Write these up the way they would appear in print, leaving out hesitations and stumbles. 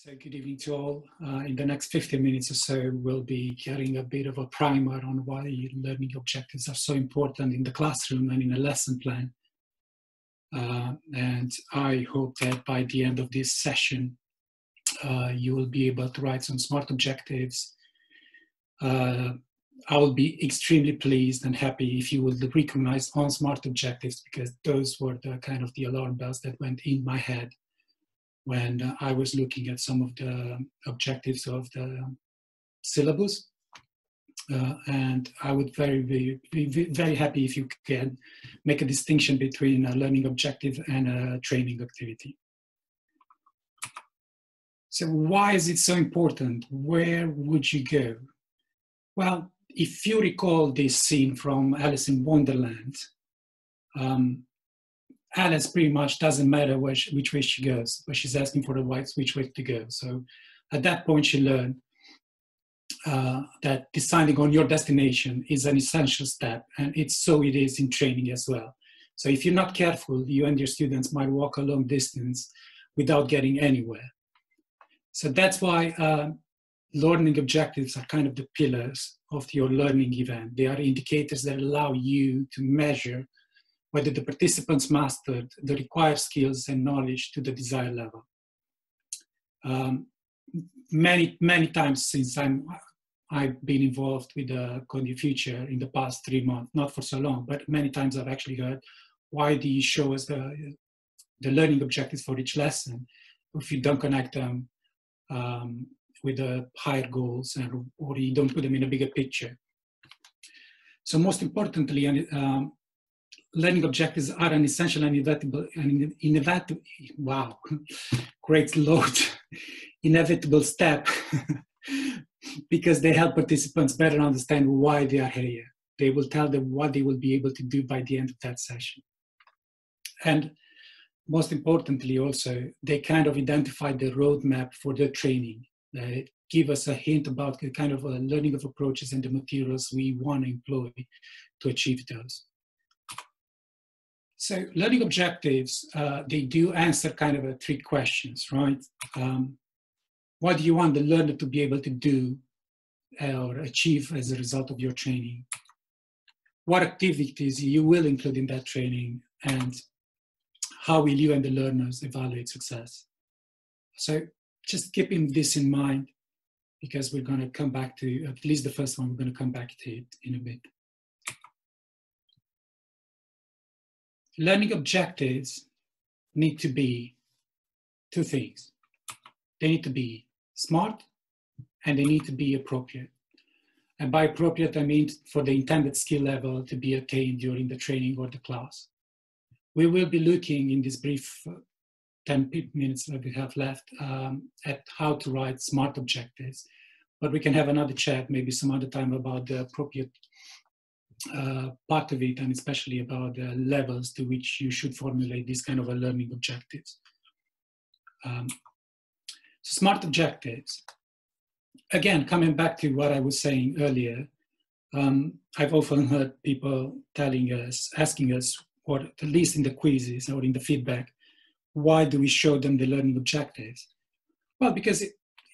So good evening to all. In the next 15 minutes or so, we'll be getting a bit of a primer on why learning objectives are so important in the classroom and in a lesson plan. And I hope that by the end of this session, you will be able to write some smart objectives. I will be extremely pleased and happy if you would recognize on smart objectives, because those were the kind of the alarm bells that went in my head when I was looking at some of the objectives of the syllabus. And I would be very happy if you can make a distinction between a learning objective and a training activity. So why is it so important? Where would you go? Well, if you recall this scene from Alice in Wonderland, Alice pretty much doesn't matter which way she goes, but she's asking for advice which way to go. So at that point, she learned that deciding on your destination is an essential step, and it is in training as well. So if you're not careful, you and your students might walk a long distance without getting anywhere. So that's why learning objectives are kind of the pillars of your learning event. They are indicators that allow you to measure whether the participants mastered the required skills and knowledge to the desired level. Many times since I've been involved with CodeYourFuture in the past 3 months, not for so long, but many times I've actually heard, why do you show us the learning objectives for each lesson if you don't connect them with the higher goals, or you don't put them in a bigger picture? So most importantly, learning objectives are an essential and inevitable step because they help participants better understand why they are here. They will tell them what they will be able to do by the end of that session. And most importantly also, they kind of identify the roadmap for the training. They give us a hint about the kind of learning of approaches and the materials we want to employ to achieve those. So learning objectives, they do answer kind of 3 questions, right? What do you want the learner to be able to do or achieve as a result of your training? What activities you will include in that training, and how will you and the learners evaluate success? So just keeping this in mind, because we're going to come back to, at least the first one, we're going to come back to it in a bit. Learning objectives need to be 2 things. They need to be smart and they need to be appropriate. And by appropriate, I mean for the intended skill level to be attained during the training or the class. We will be looking in this brief 10 minutes that we have left at how to write smart objectives, but we can have another chat maybe some other time about the appropriate part of it, and especially about the levels to which you should formulate this kind of a learning objectives. So smart objectives. Again, coming back to what I was saying earlier, I've often heard people asking us, or at least in the quizzes or in the feedback, why do we show them the learning objectives? Well, because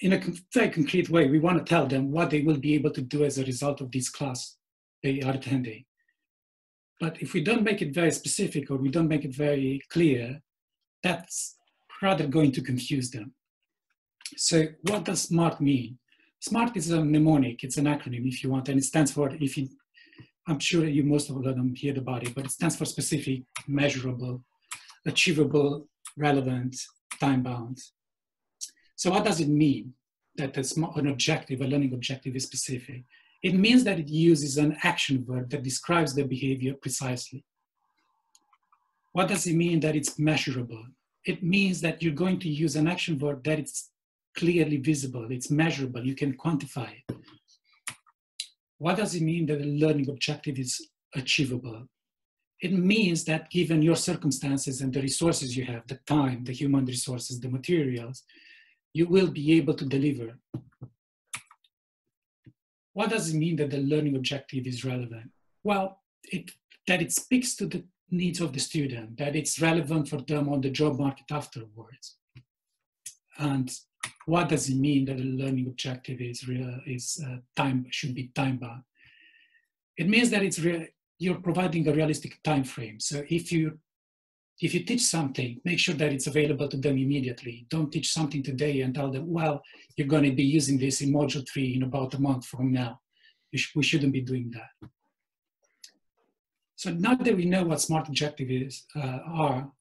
in a very concrete way, we want to tell them what they will be able to do as a result of this class they are attending. But if we don't make it very specific, or we don't make it very clear, that's rather going to confuse them. So what does SMART mean? SMART is a mnemonic, it's an acronym if you want, and it stands for, I'm sure you most of them heard about it, but it stands for specific, measurable, achievable, relevant, time-bound. So what does it mean that an objective, a learning objective, is specific? It means that it uses an action verb that describes the behavior precisely. What does it mean that it's measurable? It means that you're going to use an action verb that it's clearly visible, it's measurable, you can quantify it. What does it mean that a learning objective is achievable? It means that given your circumstances and the resources you have, the time, the human resources, the materials, you will be able to deliver. What does it mean that the learning objective is relevant? Well, that it speaks to the needs of the student, that it's relevant for them on the job market afterwards. And what does it mean that a learning objective should be time bound? It means that you're providing a realistic time frame. So if you teach something, make sure that it's available to them immediately. Don't teach something today and tell them, well, you're going to be using this in module 3 in about a month from now. We shouldn't be doing that. So now that we know what smart objectives are,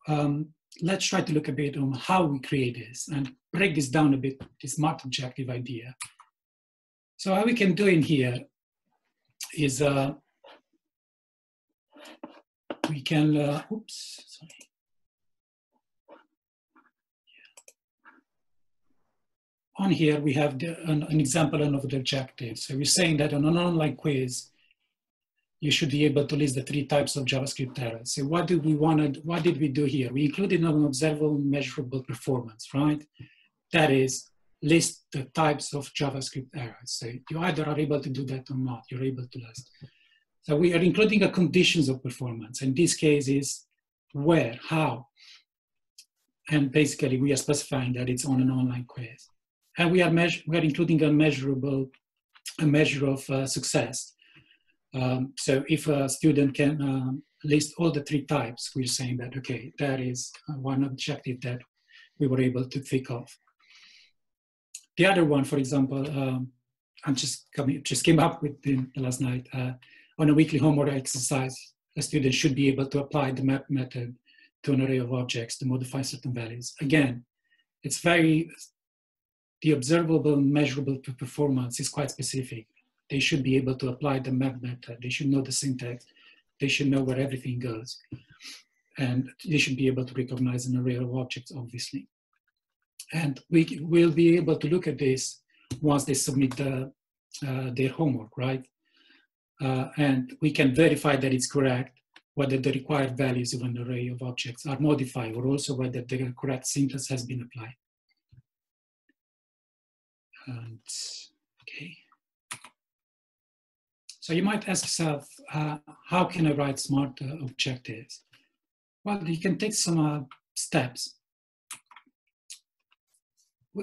let's try to look a bit on how we create this and break this down a bit, this smart objective idea. So how we can do in here is we can, oops, sorry. On here, we have an example of the objective. So we're saying that on an online quiz, you should be able to list the 3 types of JavaScript errors. So what did we do here? We included an observable, measurable performance, right? That is, list the types of JavaScript errors. So you either are able to do that or not, you're able to list. So we are including a conditions of performance. In this case is where, how. And basically we are specifying that it's on an online quiz. And we are including a measure of success. So if a student can list all the 3 types, we're saying that, okay, that is one objective that we were able to think of. The other one, for example, I just came up with the last night, on a weekly homework exercise, a student should be able to apply the map method to an array of objects to modify certain values. Again, it's the observable, measurable performance is quite specific. They should be able to apply the map method. They should know the syntax. They should know where everything goes. And they should be able to recognize an array of objects, obviously. And we will be able to look at this once they submit their homework, right? And we can verify that it's correct, whether the required values of an array of objects are modified, or also whether the correct syntax has been applied. And, okay. So you might ask yourself, how can I write smart objectives? Well, you can take some steps.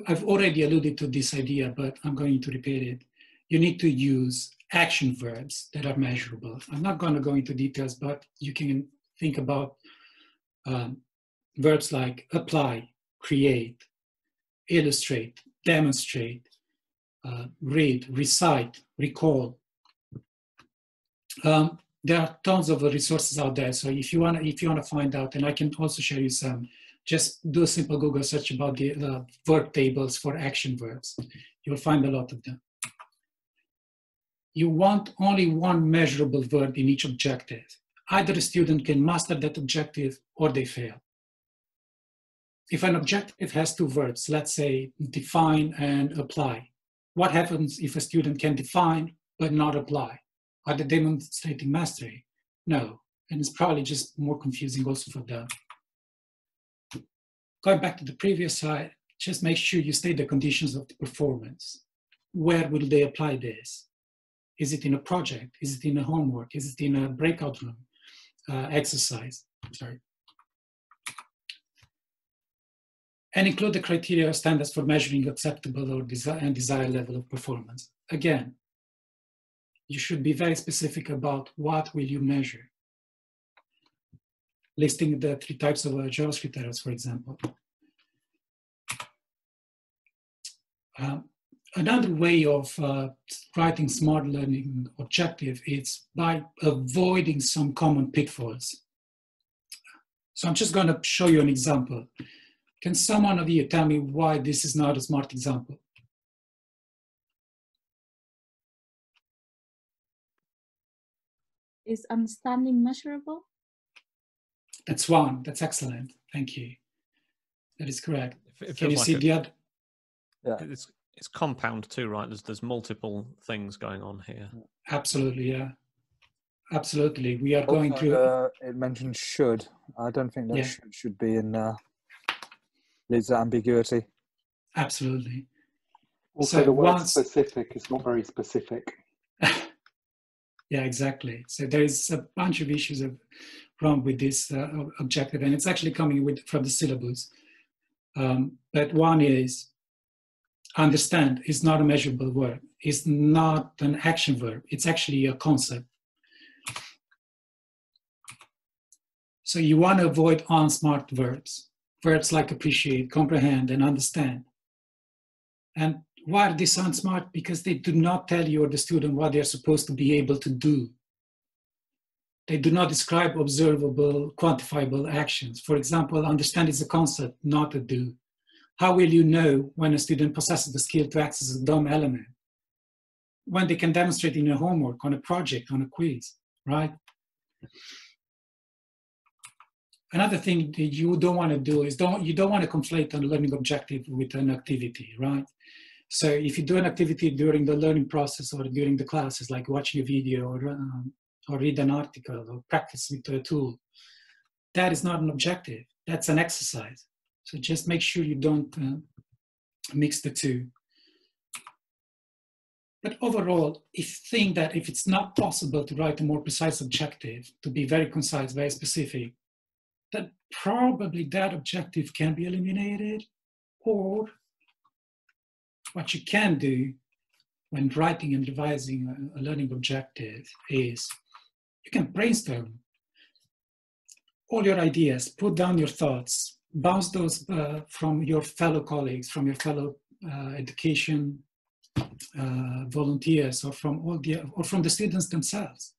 I've already alluded to this idea, but I'm going to repeat it. You need to use action verbs that are measurable. I'm not going to go into details, but you can think about verbs like apply, create, illustrate, demonstrate, read, recite, recall. There are tons of resources out there. So if you want to find out, and I can also share you some, just do a simple Google search about the verb tables for action verbs. You'll find a lot of them. You want only one measurable verb in each objective. Either a student can master that objective or they fail. If an objective has 2 verbs, let's say define and apply, what happens if a student can define but not apply? Are they demonstrating mastery? No, and it's probably just more confusing also for them. Going back to the previous slide, just make sure you state the conditions of the performance. Where will they apply this? Is it in a project? Is it in a homework? Is it in a breakout room exercise? Sorry. And include the criteria or standards for measuring acceptable or desired level of performance. Again, you should be very specific about what will you measure. Listing the 3 types of JavaScript errors, for example. Another way of writing smart learning objective is by avoiding some common pitfalls. So I'm just going to show you an example. Can someone of you tell me why this is not a smart example? Is understanding measurable? That's one. That's excellent. Thank you. That is correct. Can you like see the other? Yeah. It's compound too, right? There's multiple things going on here. Absolutely, yeah. Absolutely. We are going to... it mentions should. I don't think that should be in leads to ambiguity. Absolutely. Also, so the word specific is not very specific. Yeah, exactly. So there is a bunch of issues wrong with this objective, and it's actually coming from the syllabus. But one is understand is not a measurable verb. It's not an action verb. It's actually a concept. So you want to avoid unsmart verbs. Verbs like appreciate, comprehend, and understand. And why are these unsmart? Because they do not tell you or the student what they're supposed to be able to do. They do not describe observable, quantifiable actions. For example, understand is a concept, not a do. How will you know when a student possesses the skill to access a DOM element? When they can demonstrate in a homework, on a project, on a quiz, right? Another thing that you don't want to do is you don't want to conflate a learning objective with an activity, right? So if you do an activity during the learning process or during the classes, like watching a video or read an article or practice with a tool, that is not an objective. That's an exercise. So just make sure you don't mix the two. But overall, if it's not possible to write a more precise objective, to be very concise, very specific, then probably that objective can be eliminated. Or what you can do when writing and revising a learning objective is you can brainstorm all your ideas, put down your thoughts, bounce those from your fellow colleagues, from your fellow education volunteers, or from the students themselves.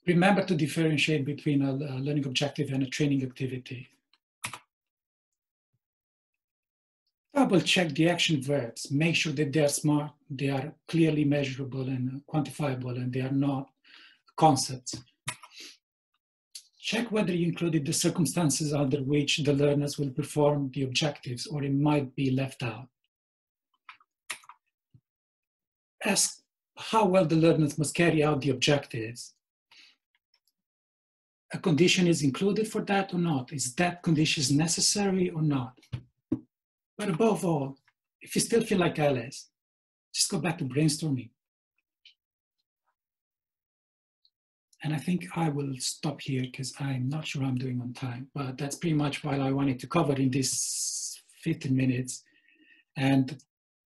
Remember to differentiate between a learning objective and a training activity. Double check the action verbs. Make sure that they are smart, they are clearly measurable and quantifiable, and they are not concepts. Check whether you included the circumstances under which the learners will perform the objectives, or it might be left out. Ask how well the learners must carry out the objectives. A condition is included for that or not? Is that condition necessary or not? But above all, if you still feel like Alice, just go back to brainstorming. And I think I will stop here because I'm not sure I'm doing on time, but that's pretty much what I wanted to cover in this 15 minutes. And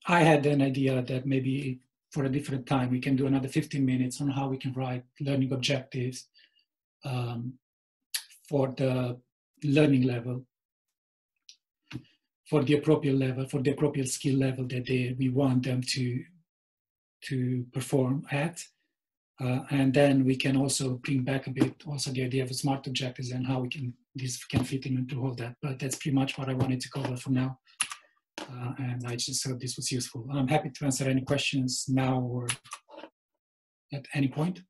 I had an idea that maybe for a different time, we can do another 15 minutes on how we can write learning objectives for the learning level, for the appropriate level, for the appropriate skill level that we want them to perform at. And then we can also bring back a bit also the idea of smart objectives and how this can fit into all that. But that's pretty much what I wanted to cover for now. And I just hope this was useful. I'm happy to answer any questions now or at any point.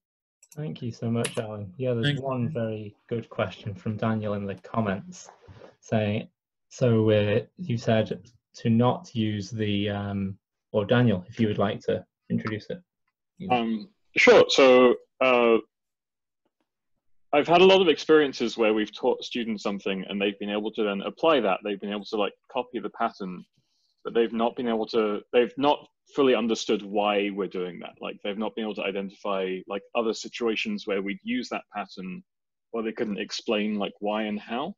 Thank you so much, Alin. Yeah, there's one very good question from Daniel in the comments saying, so you said to not use the, or Daniel, if you would like to introduce it. Sure. So I've had a lot of experiences where we've taught students something and they've been able to then apply that. They've been able to like copy the pattern, but they've not fully understood why we're doing that. Like they've not been able to identify like other situations where we'd use that pattern, or they couldn't explain like why and how.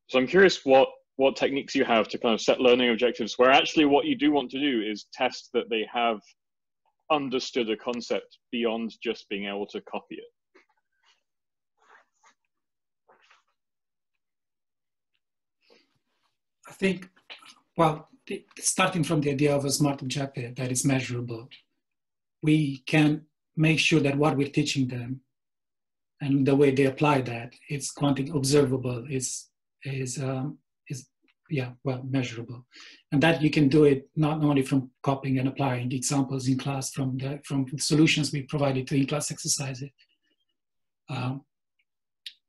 So I'm curious what techniques you have to kind of set learning objectives where actually what you do want to do is test that they have understood a concept beyond just being able to copy it. I think, well, starting from the idea of a smart objective that is measurable, we can make sure that what we're teaching them and the way they apply that, it's observable, measurable. And that you can do it not only from copying and applying the examples in class from the solutions we provided to in-class exercises,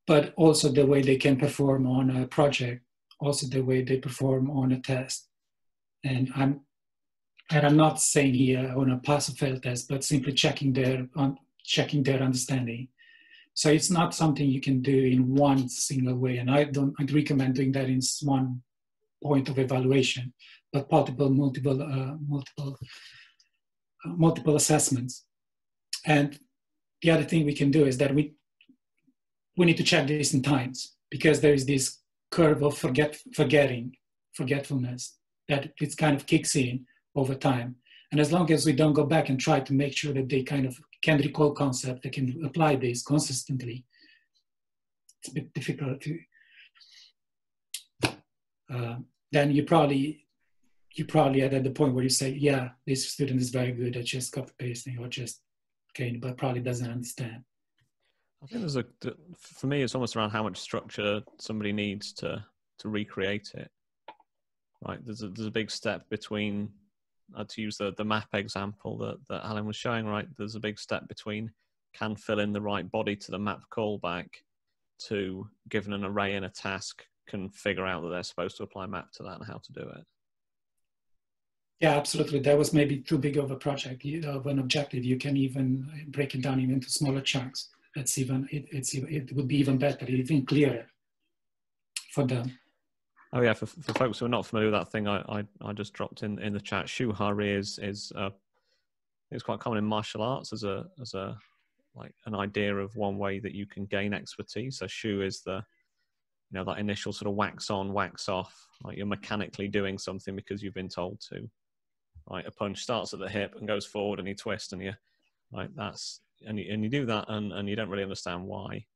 but also the way they can perform on a project, also the way they perform on a test. And I'm not saying here on a pass or fail test, but simply checking their understanding. So it's not something you can do in one single way. And I'd recommend doing that in one point of evaluation, but multiple assessments. And the other thing we can do is that we need to check this in times, because there is this curve of forgetting. forgetfulness that it kind of kicks in over time. And as long as we don't go back and try to make sure that they kind of can recall concept, they can apply this consistently, it's a bit difficult to, then you probably at the point where you say, yeah, this student is very good at just copy pasting or just, okay, but probably doesn't understand. I think for me, it's almost around how much structure somebody needs to recreate it. Right, there's a big step between, to use the map example that Alin was showing, right, there's a big step between can fill in the right body to the map callback to, given an array in a task, can figure out that they're supposed to apply map to that and how to do it. Yeah, absolutely. That was maybe too big of a project, of an objective. You can even break it down even into smaller chunks. It would be even better, even clearer for them. Oh yeah, for folks who are not familiar with that thing, I just dropped in the chat. Shuhari is quite common in martial arts as a like an idea of one way that you can gain expertise. So Shu is the, you know, that initial sort of wax on, wax off, like you're mechanically doing something because you've been told to. Right, a punch starts at the hip and goes forward, and you twist, and you, right, and you do that, and you don't really understand why.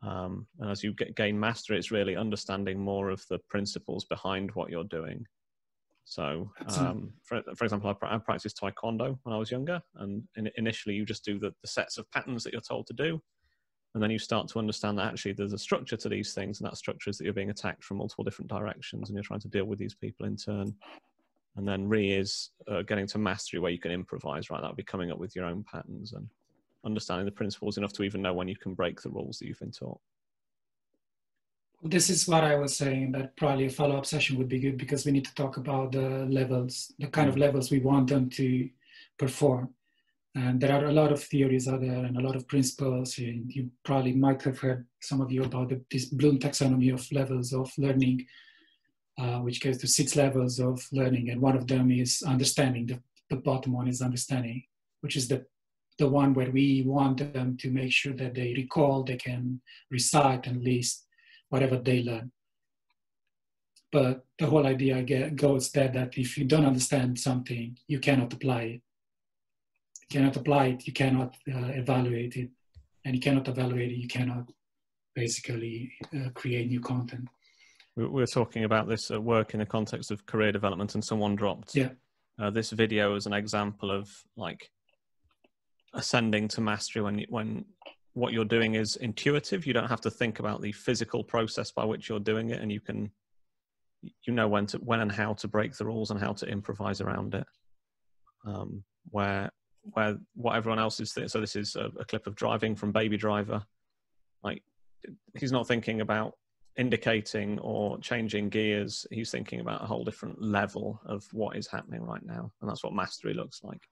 And as you gain mastery, it's really understanding more of the principles behind what you're doing. So, for example, I practiced Taekwondo when I was younger, and initially you just do the sets of patterns that you're told to do, and then you start to understand that actually there's a structure to these things, and that structure is that you're being attacked from multiple different directions, and you're trying to deal with these people in turn. And then Re is getting to mastery where you can improvise, right? That would be coming up with your own patterns and understanding the principles enough to even know when you can break the rules that you've been taught. This is what I was saying, that probably a follow-up session would be good because we need to talk about the levels, the kind of levels we want them to perform. And there are a lot of theories out there and a lot of principles. You probably might have heard, some of you, about this Bloom taxonomy of levels of learning, which goes to 6 levels of learning. And one of them is understanding. The bottom one is understanding, which is the one where we want them to make sure that they recall, they can recite and list whatever they learn. But the whole idea goes that if you don't understand something, you cannot apply it. You cannot apply it, you cannot evaluate it. And you cannot evaluate it, you cannot basically create new content. We were talking about this work in the context of career development, and someone dropped this video as an example of like ascending to mastery when what you're doing is intuitive. You don't have to think about the physical process by which you're doing it, and you know when and how to break the rules and how to improvise around it. Where what everyone else is so this is a clip of driving from Baby Driver. Like, he's not thinking about indicating or changing gears. He's thinking about a whole different level of what is happening right now, and that's what mastery looks like.